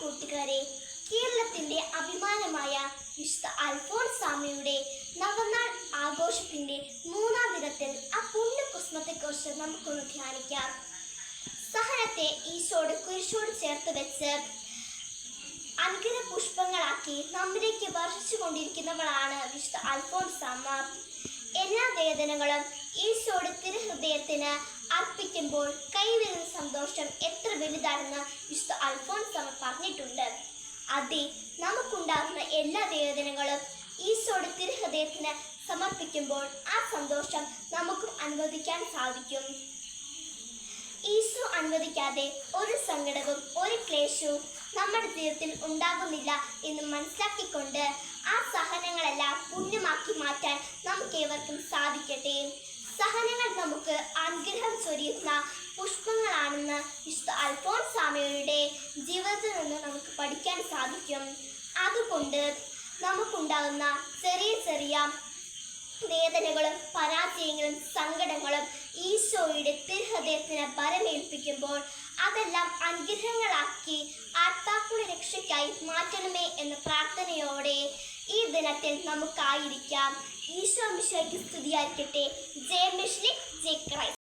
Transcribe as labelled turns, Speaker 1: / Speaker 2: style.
Speaker 1: കൂട്ടുകാരെ, കേരളത്തിന്റെ അഭിമാനമായ വിശുദ്ധ അൽഫോൻസാമ്മയുടെ നവനാൾ ആഘോഷത്തിന്റെ മൂന്നാം ദിനത്തിൽ ആ പുണ്യ കുസുമത്തെക്കുറിച്ച് നമുക്കൊന്ന് ധ്യാനിക്കാം. സഹനത്തെ ഈശോട് കുരിശോട് ചേർത്ത് വെച്ച് അനുഗ്രഹ പുഷ്പങ്ങളാക്കി നമ്മിലേക്ക് വർഷിച്ചു കൊണ്ടിരിക്കുന്നവളാണ് വിശുദ്ധ അൽഫോൻസാമ്മ. എല്ലാ വേദനകളും ഈശോയുടെ തിരുഹൃദയത്തിന് അർപ്പിക്കുമ്പോൾ കൈവരുന്ന സന്തോഷം എത്ര വലുതാണെന്ന് വിശുദ്ധ അൽഫോൻസാമ്മ പറഞ്ഞിട്ടുണ്ട്. അതെ, നമുക്കുണ്ടാകുന്ന എല്ലാ വേദനകളും ഈശോയുടെ തിരുഹൃദയത്തിന് സമർപ്പിക്കുമ്പോൾ ആ സന്തോഷം നമുക്കും അനുവദിക്കാൻ സാധിക്കും. ഈശോ അനുവദിക്കാതെ ഒരു സങ്കടവും ഒരു ക്ലേശവും നമ്മുടെ ജീവിതത്തിൽ ഉണ്ടാകുന്നില്ല എന്ന് മനസ്സിലാക്കിക്കൊണ്ട് ആ സഹനങ്ങളെല്ലാം പുണ്യമാക്കി മാറ്റാൻ നമുക്കേവർക്കും സാധിക്കട്ടെ. സഹനങ്ങൾ നമുക്ക് അനുഗ്രഹം ചൊരിയുന്ന പുഷ്പങ്ങളാണെന്ന് വിശുദ്ധ അൽഫോൻസാമ്മയുടെ ജീവിതത്തിൽ നിന്ന് നമുക്ക് പഠിക്കാൻ സാധിക്കും. അതുകൊണ്ട് നമുക്കുണ്ടാകുന്ന ചെറിയ ചെറിയ വേദനകളും പരാജയങ്ങളും സങ്കടങ്ങളും ഈശോയുടെ തിരുഹൃദയത്തിന് ബലമേൽപ്പിക്കുമ്പോൾ അതെല്ലാം അനുഗ്രഹങ്ങളാക്കി ആത്മാക്കളുടെ രക്ഷയ്ക്കായി മാറ്റണമേ എന്ന പ്രാർത്ഥനയോടെ ഈ ദിനത്തിൽ നമുക്കായിരിക്കാം. ഈശോ മിശിഹായ്ക്ക് സ്തുതിയായിരിക്കട്ടെ. ജയ മിശിഹായ്, ജയ ക്രൈസ്റ്റ്.